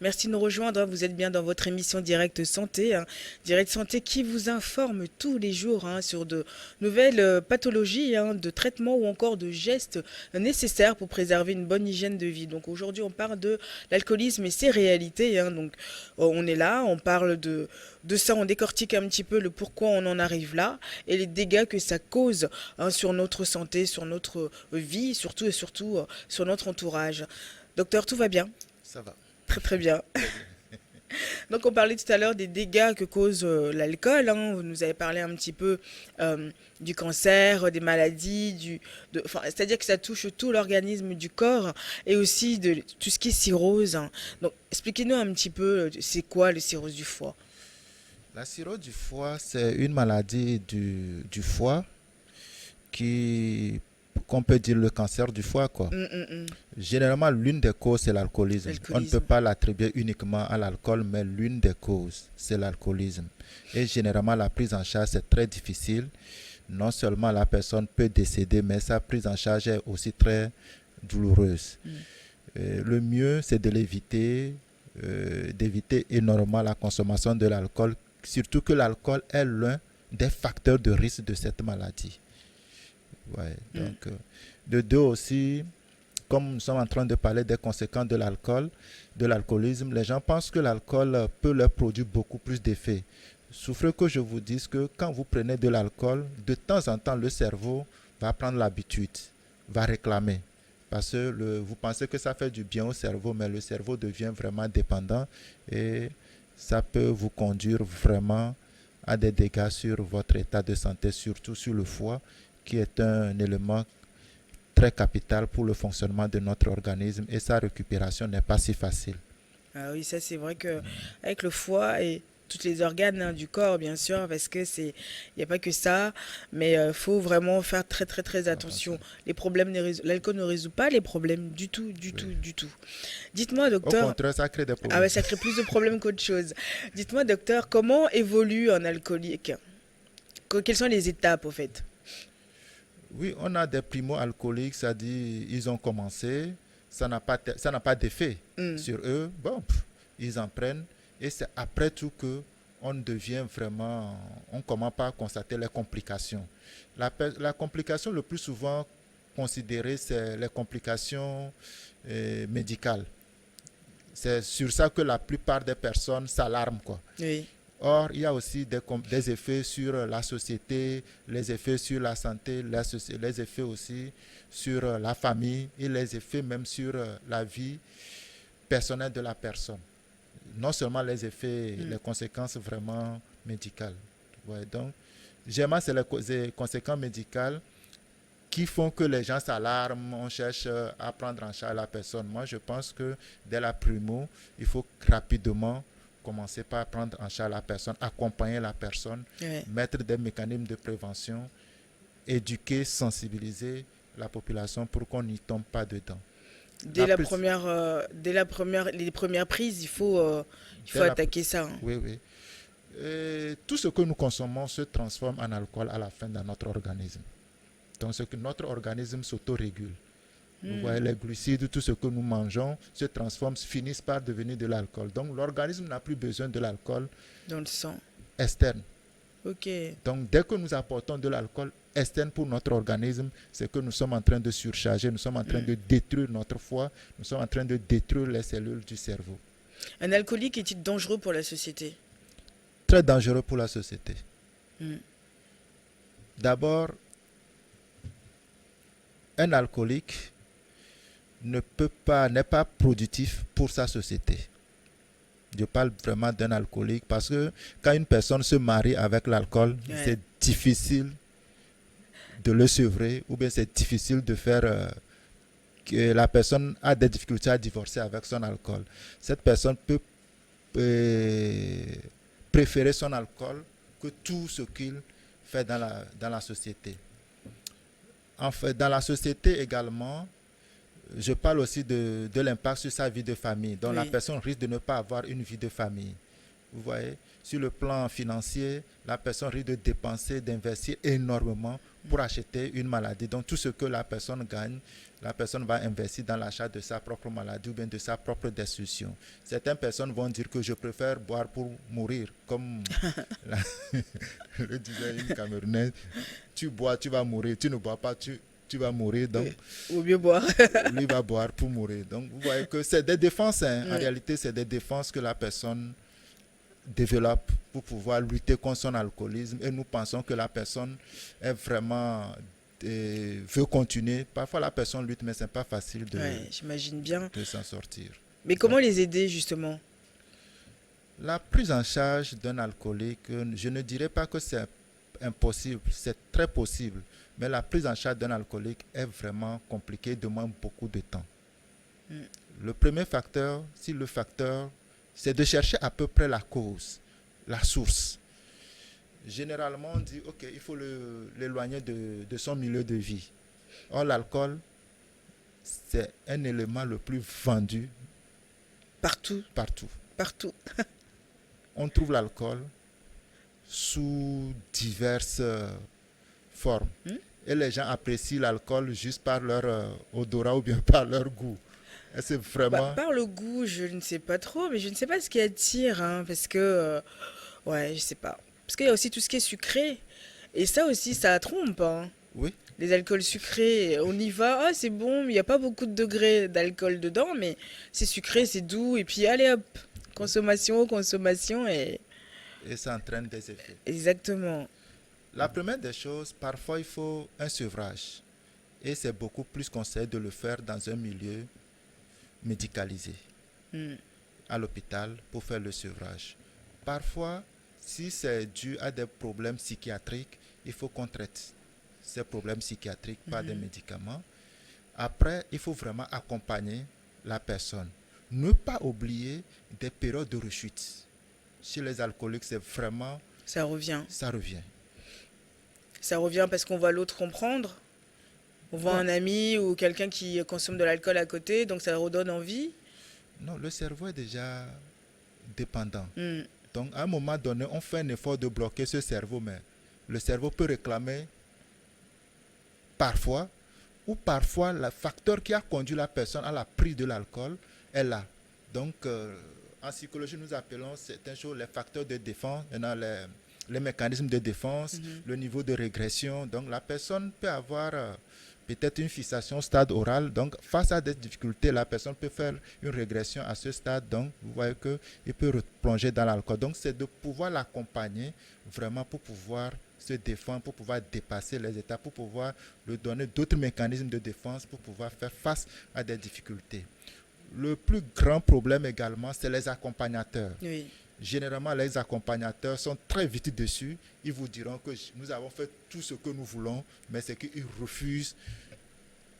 Merci de nous rejoindre, hein. Vous êtes bien dans votre émission Direct Santé, hein. Direct Santé qui vous informe tous les jours, hein, sur de nouvelles pathologies, hein, de traitements ou encore de gestes nécessaires pour préserver une bonne hygiène de vie. Donc aujourd'hui, on parle de l'alcoolisme et ses réalités, hein. Donc on est là, on parle de ça, on décortique un petit peu le pourquoi on en arrive là et les dégâts que ça cause, hein, sur notre santé, sur notre vie, surtout et surtout sur notre entourage. Docteur, tout va bien? Ça va, Très très bien. très bien. Donc on parlait tout à l'heure des dégâts que cause l'alcool, hein. Vous nous avez parlé un petit peu du cancer, des maladies, enfin, c'est-à-dire que ça touche tout l'organisme du corps et aussi de tout ce qui est cirrhose, hein. Donc expliquez-nous un petit peu, c'est quoi le cirrhose du foie? La cirrhose du foie, c'est une maladie du foie qui, qu'on peut dire le cancer du foie, quoi. Mm. Généralement, l'une des causes, c'est l'alcoolisme. On ne peut L'alcoolisme. pas l'attribuer uniquement à l'alcool, mais l'une des causes, c'est l'alcoolisme. Et généralement, la prise en charge, c'est très difficile. Non seulement la personne peut décéder, mais sa prise en charge est aussi très douloureuse. Mm. Le mieux, c'est de l'éviter, d'éviter énormément la consommation de l'alcool, surtout que l'alcool est l'un des facteurs de risque de cette maladie. Ouais, Mm. donc, de deux aussi, comme nous sommes en train de parler des conséquences de l'alcool, de l'alcoolisme, les gens pensent que l'alcool peut leur produire beaucoup plus d'effets. Souffrez que je vous dise que quand vous prenez de l'alcool, de temps en temps, le cerveau va prendre l'habitude, va réclamer. Parce que vous pensez que ça fait du bien au cerveau, mais le cerveau devient vraiment dépendant et ça peut vous conduire vraiment à des dégâts sur votre état de santé, surtout sur le foie, qui est un élément très capital pour le fonctionnement de notre organisme et sa récupération n'est pas si facile. Ah oui, ça c'est vrai que avec le foie et tous les organes, hein, du corps, bien sûr, parce que il n'y a pas que ça, mais faut vraiment faire très très très attention. Attention. L'alcool ne résout pas les problèmes du tout, du tout, Oui. du tout. Dites-moi, Au docteur, contraire, ça crée des ah ouais, problèmes. ça crée plus de problèmes qu'autre chose. Dites-moi, docteur, comment évolue un alcoolique? Quelles sont les étapes, au fait? Oui, on a des primo-alcooliques, c'est-à-dire ils ont commencé, ça n'a pas d'effet Hmm. sur eux. Bon, ils en prennent et c'est après tout que on devient vraiment, on commence par constater les complications. La complication le plus souvent considérée, c'est les complications médicales. C'est sur ça que la plupart des personnes s'alarment, quoi. Oui. Or, il y a aussi des effets sur la société, les effets sur la santé, les effets aussi sur la famille et les effets même sur la vie personnelle de la personne. Non seulement les effets, Hmm. les conséquences vraiment médicales. Ouais, donc, généralement, c'est les conséquences médicales qui font que les gens s'alarment, on cherche à prendre en charge la personne. Moi, je pense que dès la primo, il faut rapidement commencer par prendre en charge la personne, accompagner la personne, Ouais. mettre des mécanismes de prévention, éduquer, sensibiliser la population pour qu'on n'y tombe pas dedans. La plus, Les premières prises, il faut dès la, attaquer ça, hein. oui, oui. Tout ce que nous consommons se transforme en alcool à la fin dans notre organisme. Donc, ce que notre organisme s'autorégule. Vous Hmm. voyez, les glucides, tout ce que nous mangeons se transforme, finissent par devenir de l'alcool. Donc, l'organisme n'a plus besoin de l'alcool Dans le sang. externe. Ok. Donc, dès que nous apportons de l'alcool externe pour notre organisme, c'est que nous sommes en train de surcharger, nous sommes en train Hmm. de détruire notre foie, nous sommes en train de détruire les cellules du cerveau. Un alcoolique est-il dangereux pour la société? Très dangereux pour la société. Hmm. D'abord, un alcoolique n'est pas productif pour sa société. Je parle vraiment d'un alcoolique parce que quand une personne se marie avec l'alcool, Ouais. c'est difficile de le sevrer ou bien c'est difficile de faire que la personne a des difficultés à divorcer avec son alcool. Cette personne peut euh, préférer son alcool que tout ce qu'il fait dans la société. En fait, dans la société également, je parle aussi de l'impact sur sa vie de famille. Donc la Oui. personne risque de ne pas avoir une vie de famille. Vous voyez, sur le plan financier, la personne risque de dépenser, d'investir énormément pour acheter une maladie. Donc tout ce que la personne gagne, la personne va investir dans l'achat de sa propre maladie ou bien de sa propre destruction. Certaines personnes vont dire que je préfère boire pour mourir, comme la, le disait une Camerounaise, tu bois, tu vas mourir, tu ne bois pas, tu vas mourir. Donc, Oui. Ou mieux boire. lui va boire pour mourir. Donc, vous voyez que c'est des défenses. Hein. En Oui. réalité, c'est des défenses que la personne développe pour pouvoir lutter contre son alcoolisme. Et nous pensons que la personne est vraiment veut continuer. Parfois, la personne lutte, mais c'est pas facile Ouais, j'imagine bien. de s'en sortir. Mais comment les aider justement? La prise en charge d'un alcoolique, je ne dirais pas que c'est impossible, c'est très possible. Mais la prise en charge d'un alcoolique est vraiment compliquée, demande beaucoup de temps. Mm. Le premier facteur, c'est de chercher à peu près la cause, la source. Généralement, on dit, OK, il faut l'éloigner de son milieu de vie. Or, l'alcool, c'est un élément le plus vendu Partout, partout. partout. On trouve l'alcool sous diverses formes. Hmm? Et les gens apprécient l'alcool juste par leur odorat ou bien par leur goût. Et c'est vraiment... Par le goût, je ne sais pas trop, mais je ne sais pas ce qui attire, hein, parce que, ouais, je sais pas. Parce qu'il y a aussi tout ce qui est sucré. Et ça aussi, ça trompe, hein. Oui, Les alcools sucrés, on y va, ah c'est bon, il n'y a pas beaucoup de degrés d'alcool dedans, mais c'est sucré, c'est doux, et puis allez hop, consommation, consommation, et et ça entraîne des effets. exactement. La première des choses, parfois il faut un sevrage. Et c'est beaucoup plus conseillé de le faire dans un milieu médicalisé, Hmm. à l'hôpital, pour faire le sevrage. Parfois, si c'est dû à des problèmes psychiatriques, il faut qu'on traite ces problèmes psychiatriques par des Mhm. médicaments. Après, il faut vraiment accompagner la personne. Ne pas oublier des périodes de rechute. Chez les alcooliques, c'est vraiment, Ça revient. ça revient. Ça revient parce qu'on voit l'autre comprendre. On voit Bon, un ami ou quelqu'un qui consomme de l'alcool à côté, donc ça redonne envie. non, le cerveau est déjà dépendant. Hmm. Donc, à un moment donné, on fait un effort de bloquer ce cerveau, mais le cerveau peut réclamer parfois, ou parfois le facteur qui a conduit la personne à la prise de l'alcool est là. Donc, en psychologie, nous appelons certaines choses les facteurs de défense, maintenant les mécanismes de défense, Mhm. le niveau de régression. Donc, la personne peut avoir peut-être une fixation au stade oral. Donc, face à des difficultés, la personne peut faire une régression à ce stade. Donc, vous voyez qu'il peut replonger dans l'alcool. Donc, c'est de pouvoir l'accompagner vraiment pour pouvoir se défendre, pour pouvoir dépasser les étapes, pour pouvoir lui donner d'autres mécanismes de défense, pour pouvoir faire face à des difficultés. Le plus grand problème également, c'est les accompagnateurs. Oui. Généralement, les accompagnateurs sont très vite dessus. Ils vous diront que nous avons fait tout ce que nous voulons, mais c'est qu'ils refusent.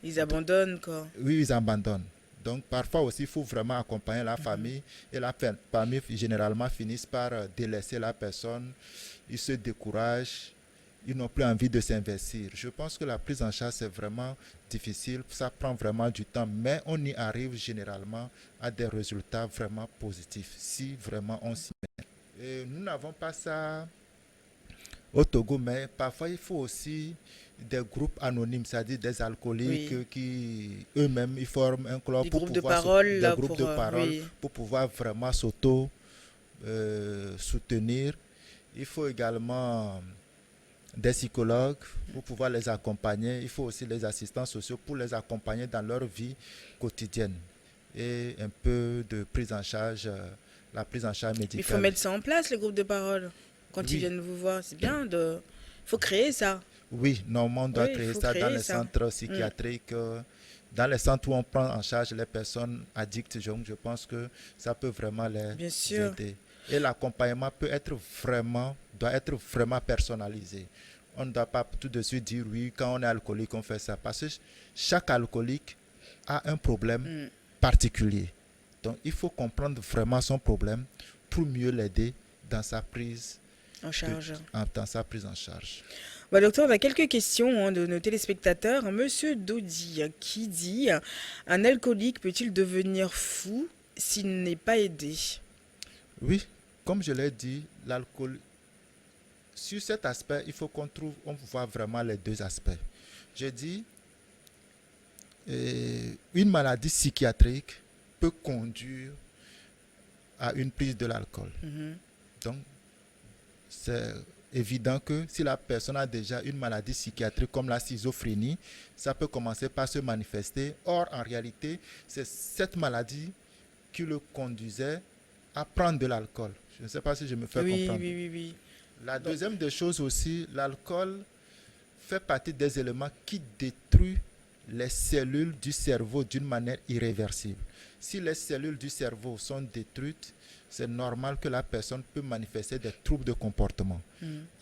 Ils abandonnent, quoi. Oui, ils abandonnent. Donc, parfois aussi, il faut vraiment accompagner la famille. Et la famille, généralement, finissent par délaisser la personne. Ils se découragent. Ils n'ont plus envie de s'investir. Je pense que la prise en charge, c'est vraiment difficile. Ça prend vraiment du temps. Mais on y arrive généralement à des résultats vraiment positifs, si vraiment on s'y met. Et nous n'avons pas ça au Togo, mais parfois il faut aussi des groupes anonymes, c'est-à-dire des alcooliques Oui. qui eux-mêmes ils forment un club Des pour groupes de pouvoir parole, des là, groupes pour... de parole oui. pour pouvoir vraiment s'auto soutenir. Il faut également des psychologues pour pouvoir les accompagner. Il faut aussi les assistants sociaux pour les accompagner dans leur vie quotidienne et un peu de prise en charge, la prise en charge Il faut médicale. mettre ça en place, les groupes de parole. Quand ils Oui, viennent vous voir, c'est bien de... faut créer ça. oui, normalement, on doit Oui, il créer faut ça dans créer les ça. centres Mm. psychiatriques, dans les centres où on prend en charge les personnes addictes. Donc, je pense que ça peut vraiment les Bien sûr. aider. Et l'accompagnement doit être vraiment personnalisé. On ne doit pas tout de suite dire oui, quand on est alcoolique, on fait ça. Parce que chaque alcoolique a un problème Mm. particulier. Donc, il faut comprendre vraiment son problème pour mieux l'aider dans sa prise En charge. dans sa prise en charge. Bah, docteur, on a quelques questions de nos téléspectateurs. Monsieur Dodi qui dit, un alcoolique peut-il devenir fou s'il n'est pas aidé? Oui, comme je l'ai dit, l'alcool, sur cet aspect, il faut on voit vraiment les deux aspects. Je dis, une maladie psychiatrique peut conduire à une prise de l'alcool. Donc, c'est évident que si la personne a déjà une maladie psychiatrique comme la schizophrénie, ça peut commencer par se manifester. Or, en réalité, c'est cette maladie qui le conduisait à prendre de l'alcool. Je ne sais pas si je me fais comprendre. Oui. La deuxième des choses aussi, l'alcool fait partie des éléments qui détruisent les cellules du cerveau d'une manière irréversible. Si les cellules du cerveau sont détruites, c'est normal que la personne peut manifester des troubles de comportement.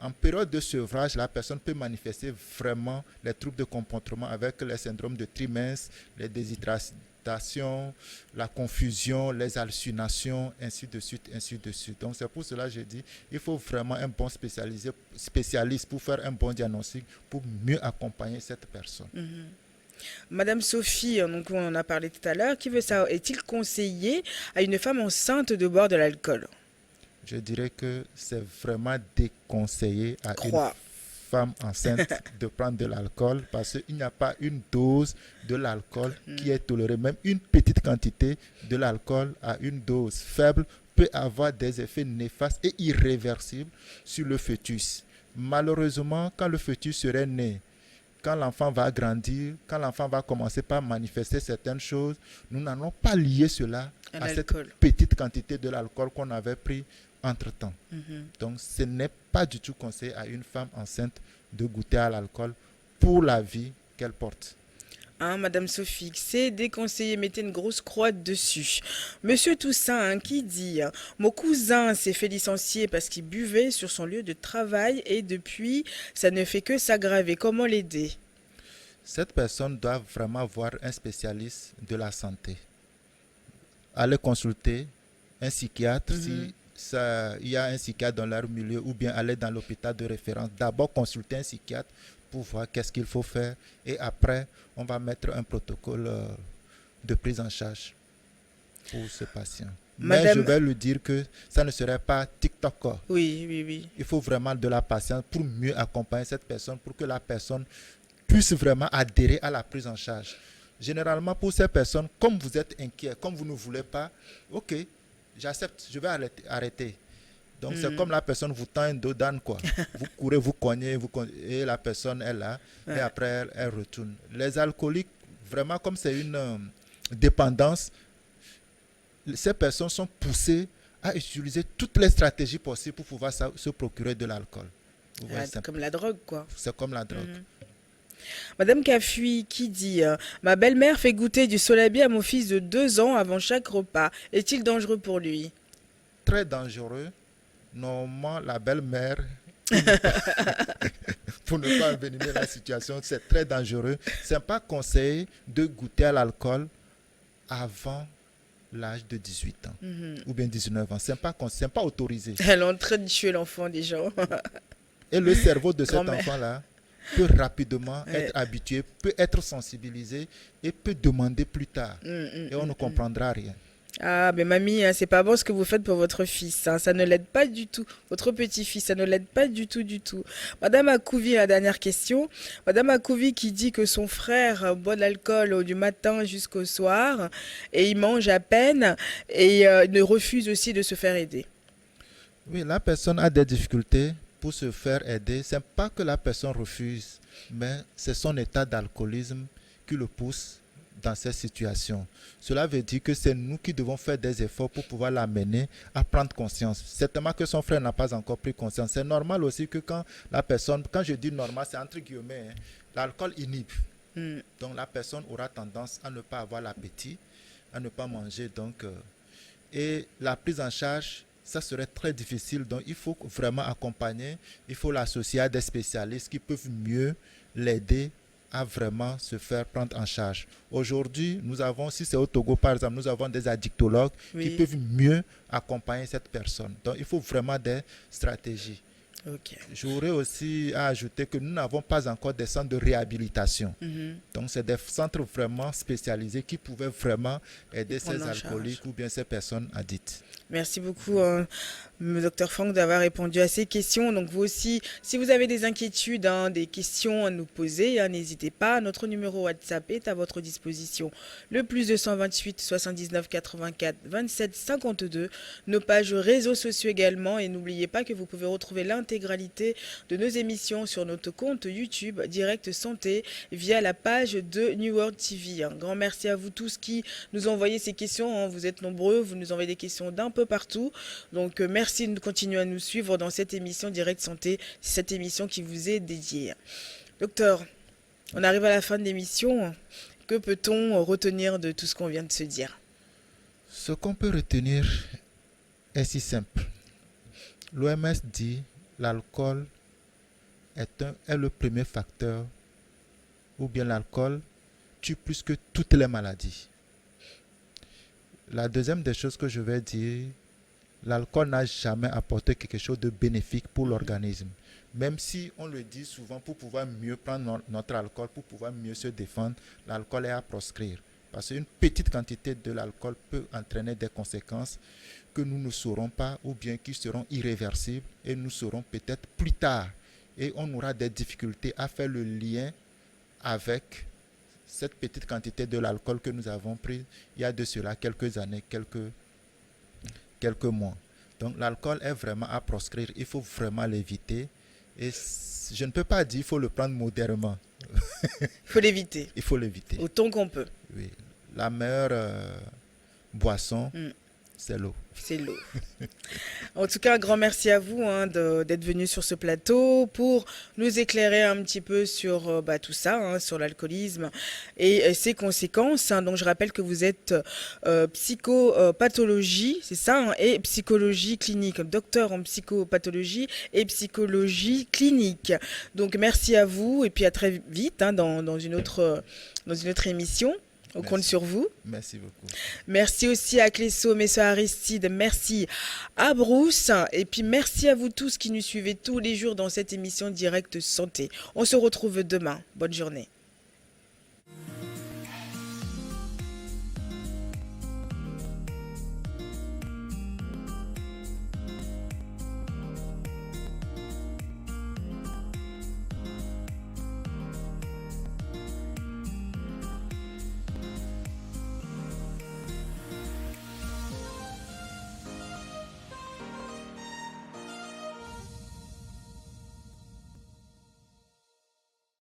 En période de sevrage, la personne peut manifester vraiment les troubles de comportement avec les syndromes de trimestre, les déshydratations, la confusion, les hallucinations, ainsi de suite, ainsi de suite. Donc c'est pour cela que je dis, il faut vraiment un bon spécialiste pour faire un bon diagnostic, pour mieux accompagner cette personne. Madame Sophie, donc on en a parlé tout à l'heure, qui veut savoir, est-il conseillé à une femme enceinte de boire de l'alcool? Je dirais que c'est vraiment déconseillé à une femme enceinte de prendre de l'alcool parce qu'il n'y a pas une dose de l'alcool qui est tolérée. Même une petite quantité de l'alcool à une dose faible peut avoir des effets néfastes et irréversibles sur le fœtus. Malheureusement, quand le fœtus serait né, quand l'enfant va grandir, quand l'enfant va commencer par manifester certaines choses, nous n'allons pas lier cela à cette petite quantité de l'alcool qu'on avait pris entre-temps. Donc, ce n'est pas du tout conseillé à une femme enceinte de goûter à l'alcool pour la vie qu'elle porte. Madame Sophie, c'est déconseillé, mettez une grosse croix dessus. Monsieur Toussaint qui dit « Mon cousin s'est fait licencier parce qu'il buvait sur son lieu de travail et depuis, ça ne fait que s'aggraver. Comment l'aider ?» Cette personne doit vraiment voir un spécialiste de la santé. Aller consulter un psychiatre si il y a un psychiatre dans leur milieu ou bien aller dans l'hôpital de référence. D'abord consulter un psychiatre pour voir qu'est-ce qu'il faut faire et après on va mettre un protocole de prise en charge pour ce patient. Mais je vais lui dire que ça ne serait pas TikTok. Oui. Il faut vraiment de la patience pour mieux accompagner cette personne, pour que la personne puisse vraiment adhérer à la prise en charge. Généralement pour ces personnes, comme vous êtes inquiet, comme vous ne voulez pas, ok, j'accepte, je vais arrêter. Donc, c'est comme la personne vous tend un dos d'âne, quoi. Vous courez, vous cognez, et la personne est là, et après, elle retourne. Les alcooliques, vraiment, comme c'est une dépendance, ces personnes sont poussées à utiliser toutes les stratégies possibles pour pouvoir se procurer de l'alcool. C'est comme la drogue, quoi. C'est comme la drogue. Madame Cafui qui dit « Ma belle-mère fait goûter du Solabi à mon fils de 2 ans avant chaque repas. Est-il dangereux pour lui ?» Très dangereux. Normalement, la belle-mère, pour ne pas envenimer la situation, c'est très dangereux. Ce n'est pas conseillé de goûter à l'alcool avant l'âge de 18 ans ou bien 19 ans. Ce n'est pas autorisé. Elle est en train de tuer l'enfant déjà. Et le cerveau de cet enfant-là peut rapidement être habitué, peut être sensibilisé et peut demander plus tard. Et on ne comprendra rien. Ah, mais mamie, c'est pas bon ce que vous faites pour votre fils. Ça ne l'aide pas du tout. Votre petit-fils, ça ne l'aide pas du tout. Madame Akouvi, la dernière question. Madame Akouvi qui dit que son frère boit de l'alcool du matin jusqu'au soir et il mange à peine et ne refuse aussi de se faire aider. Oui, la personne a des difficultés pour se faire aider. Ce n'est pas que la personne refuse, mais c'est son état d'alcoolisme qui le pousse dans cette situation. Cela veut dire que c'est nous qui devons faire des efforts pour pouvoir l'amener à prendre conscience. Certainement que son frère n'a pas encore pris conscience. C'est normal aussi que quand je dis normal, c'est entre guillemets, l'alcool inhibe. Donc la personne aura tendance à ne pas avoir l'appétit, à ne pas manger. Et la prise en charge, ça serait très difficile. Donc il faut vraiment accompagner, il faut l'associer à des spécialistes qui peuvent mieux l'aider à vraiment se faire prendre en charge. Aujourd'hui, nous avons, si c'est au Togo par exemple, nous avons des addictologues qui peuvent mieux accompagner cette personne. Donc, il faut vraiment des stratégies. J'aurais aussi à ajouter que nous n'avons pas encore des centres de réhabilitation. Donc, c'est des centres vraiment spécialisés qui pouvaient vraiment aider ces alcooliques ou bien ces personnes addictes. Merci beaucoup, Dr Franck, d'avoir répondu à ces questions. Donc vous aussi, si vous avez des inquiétudes, des questions à nous poser, n'hésitez pas. Notre numéro WhatsApp est à votre disposition. Le plus 228 79 84 27 52. Nos pages réseaux sociaux également. Et n'oubliez pas que vous pouvez retrouver l'intégralité de nos émissions sur notre compte YouTube Direct Santé via la page de New World TV. Un grand merci à vous tous qui nous envoyez ces questions. Vous êtes nombreux, vous nous envoyez des questions d'un peu partout. Donc merci de continuer à nous suivre dans cette émission Direct Santé, cette émission qui vous est dédiée. Docteur, on arrive à la fin de l'émission. Que peut-on retenir de tout ce qu'on vient de se dire? Ce qu'on peut retenir est si simple. L'OMS dit l'alcool est le premier facteur, ou bien l'alcool tue plus que toutes les maladies. La deuxième des choses que je vais dire, l'alcool n'a jamais apporté quelque chose de bénéfique pour l'organisme. Même si on le dit souvent, pour pouvoir mieux prendre notre alcool, pour pouvoir mieux se défendre, l'alcool est à proscrire. Parce qu'une petite quantité de l'alcool peut entraîner des conséquences que nous ne saurons pas ou bien qui seront irréversibles et nous saurons peut-être plus tard. Et on aura des difficultés à faire le lien avec cette petite quantité de l'alcool que nous avons pris il y a de cela quelques années, quelques mois. Donc l'alcool est vraiment à proscrire, il faut vraiment l'éviter. Et je ne peux pas dire qu'il faut le prendre modérément. Il faut l'éviter. Il faut l'éviter. Autant qu'on peut. Oui. La meilleure boisson, c'est l'eau. C'est l'eau. En tout cas, un grand merci à vous d'être venu sur ce plateau pour nous éclairer un petit peu sur tout ça, sur l'alcoolisme et ses conséquences. Donc, je rappelle que vous êtes psychopathologie, c'est ça, et psychologie clinique, docteur en psychopathologie et psychologie clinique. Donc, merci à vous et puis à très vite dans une autre émission. On compte sur vous. Merci beaucoup. Merci aussi à Clésso, Messieurs Aristide. Merci à Bruce. Et puis merci à vous tous qui nous suivez tous les jours dans cette émission Direct Santé. On se retrouve demain. Bonne journée.